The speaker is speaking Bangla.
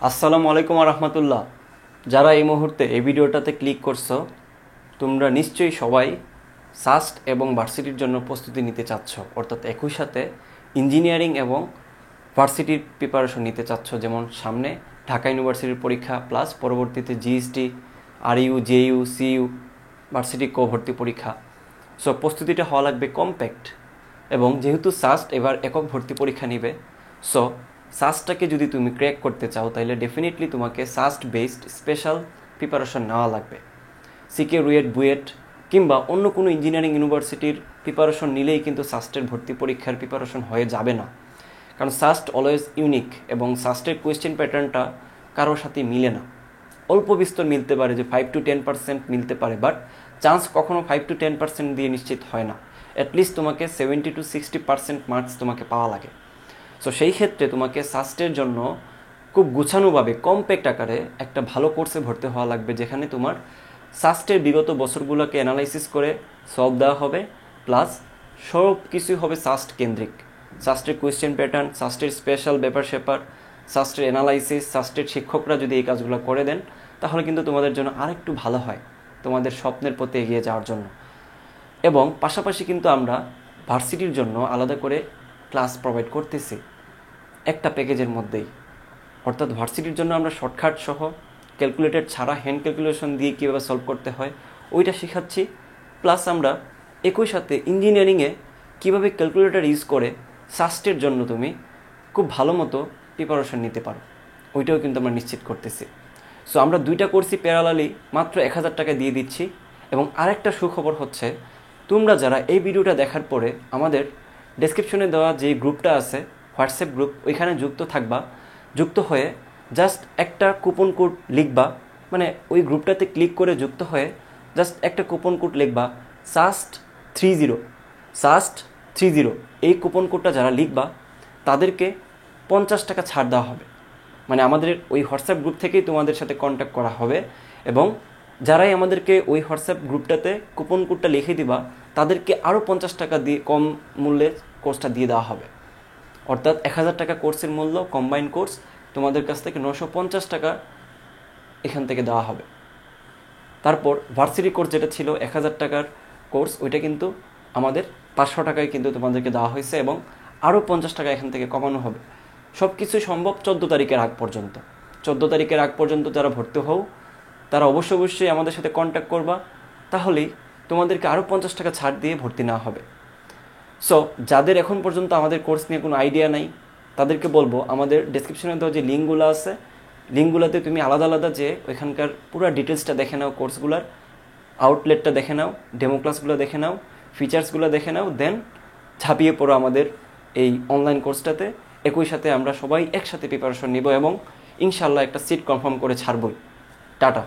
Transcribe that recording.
আসসালামু আলাইকুম রাহমাতুল্লাহ। যারা এই মুহূর্তে এই ভিডিওটাতে ক্লিক করছো, তোমরা নিশ্চয়ই সবাই সাস্ট এবং ভার্সিটির জন্য প্রস্তুতি নিতে চাচ্ছ, অর্থাৎ একই সাথে ইঞ্জিনিয়ারিং এবং ভার্সিটির প্রিপারেশন নিতে চাচ্ছ। যেমন সামনে ঢাকা ইউনিভার্সিটির পরীক্ষা প্লাস পরবর্তীতে GST, RU, JU, CU varsity ভর্তি পরীক্ষা। সো প্রস্তুতিটা হওয়া লাগবে কম্প্যাক্ট। এবং যেহেতু সাস্ট এবার একক ভর্তি পরীক্ষা নিবে, সো সাস্টটাকে যদি তুমি ক্র্যাক করতে চাও তাহলে ডেফিনেটলি তোমাকে সাস্ট বেসড স্পেশাল প্রিপারেশন নেওয়া লাগবে। সিকে, রুয়েট, বুয়েট কিংবা অন্য কোনো ইঞ্জিনিয়ারিং ইউনিভার্সিটির প্রিপারেশন নিলেই কিন্তু সাস্টের ভর্তি পরীক্ষার প্রিপারেশন হয়ে যাবে না, কারণ সাস্ট অলওয়েজ ইউনিক এবং সাস্টের কোয়েশ্চেন প্যাটার্নটা কারোর সাথে মিলে না। অল্প বিস্তর মিলতে পারে, যে 5 to 10% মিলতে পারে, বাট চান্স কখনো 5 to 10% দিয়ে নিশ্চিত হয় না। অ্যাটলিস্ট তোমাকে 70 to 60% মার্কস তোমাকে পাওয়া লাগে। সো সেই ক্ষেত্রে তোমাকে সাস্টের জন্য খুব গুছানোভাবে কম্প্যাক্ট আকারে একটা ভালো কোর্সে ভর্তি হওয়া লাগবে, যেখানে তোমার সাস্টের বিগত বছরগুলোকে অ্যানালাইসিস করে সলভ দেওয়া হবে, প্লাস সব কিছুই হবে সাস্ট কেন্দ্রিক। সাস্টের কোয়েশ্চেন প্যাটার্ন, সাস্টের স্পেশাল ব্যাপার স্যাপার, সাস্টের অ্যানালাইসিস, সাস্টের শিক্ষকরা যদি এই কাজগুলো করে দেন তাহলে কিন্তু তোমাদের জন্য আরেকটু ভালো হয় তোমাদের স্বপ্নের পথে এগিয়ে যাওয়ার জন্য। এবং পাশাপাশি কিন্তু আমরা ভার্সিটির জন্য আলাদা করে ক্লাস প্রোভাইড করতেছি একটা প্যাকেজের মধ্যেই। অর্থাৎ ভার্সিটির জন্য আমরা শর্টকাট সহ ক্যালকুলেটর ছাড়া হ্যান্ড ক্যালকুলেশন দিয়ে কীভাবে সলভ করতে হয় ওইটা শেখাচ্ছি, প্লাস আমরা একই সাথে ইঞ্জিনিয়ারিংয়ে কীভাবে ক্যালকুলেটর ইউজ করে সাস্টের জন্য তুমি খুব ভালো মতো প্রিপারেশন নিতে পারো, ওইটাও কিন্তু আমরা নিশ্চিত করতেছি। সো আমরা দুইটা কোর্সই প্যারালালি মাত্র 1000 টাকা দিয়ে দিচ্ছি। এবং আরেকটা সুখবর হচ্ছে, তোমরা যারা এই ভিডিওটা দেখার পরে আমাদের ডেসক্রিপশনে দেওয়া যে গ্রুপটা আছে, হোয়াটসঅ্যাপ গ্রুপ, ওইখানে যুক্ত থাকবা, যুক্ত হয়ে জাস্ট একটা কুপন কোড লিখবা, মানে ওই গ্রুপটাতে ক্লিক করে যুক্ত হয়ে জাস্ট একটা কুপন কোড লিখবা SAST30, SAST30। এই কুপন কোডটা যারা লিখবা তাদেরকে 50 টাকা ছাড় দেওয়া হবে। মানে আমাদের ওই হোয়াটসঅ্যাপ গ্রুপ থেকেই তোমাদের সাথে কন্ট্যাক্ট করা হবে, এবং যারাই আমাদেরকে ওই হোয়াটসঅ্যাপ গ্রুপটাতে কুপন কোডটা লিখে দিবা তাদেরকে আরও 50 টাকা দিয়ে কম মূল্যে কোর্সটা দিয়ে দেওয়া হবে। অর্থাৎ 1000 টাকা কোর্সের মূল্য, কম্বাইন কোর্স তোমাদের কাছ থেকে 950 টাকা এখান থেকে দেওয়া হবে। তারপর ভার্সিটি কোর্স যেটা ছিল 1000 টাকার কোর্স, ওইটা কিন্তু আমাদের 500 টাকায় কিন্তু তোমাদেরকে দেওয়া হয়েছে, এবং আরও 50 টাকা এখান থেকে কমানো হবে। সব কিছু সম্ভব 14 তারিখের আগ পর্যন্ত। 14 তারিখের আগ পর্যন্ত যারা ভর্তি হও তারা অবশ্যই আমাদের সাথে কন্ট্যাক্ট করবা, তাহলেই তোমাদেরকে আরও 50 টাকা ছাড় দিয়ে ভর্তি নেওয়া হবে। সো যাদের এখন পর্যন্ত আমাদের কোর্স নিয়ে কোনো আইডিয়া নাই তাদেরকে বলবো, আমাদের ডেসক্রিপশনে দেওয়া যে লিঙ্কগুলো আছে, লিঙ্কগুলোতে তুমি আলাদা আলাদা যে ওইখানকার পুরো ডিটেলসটা দেখে নাও, কোর্সগুলোর আউটলেটটা দেখে নাও, ডেমো ক্লাসগুলো দেখে নাও, ফিচার্সগুলো দেখে নাও, দেন ঝাঁপিয়ে পড়ো আমাদের এই অনলাইন কোর্সটাতে। একই সাথে আমরা সবাই একসাথে প্রিপারেশন নিব এবং ইনশাল্লাহ একটা সিট কনফার্ম করে ছাড়বই। টাটা।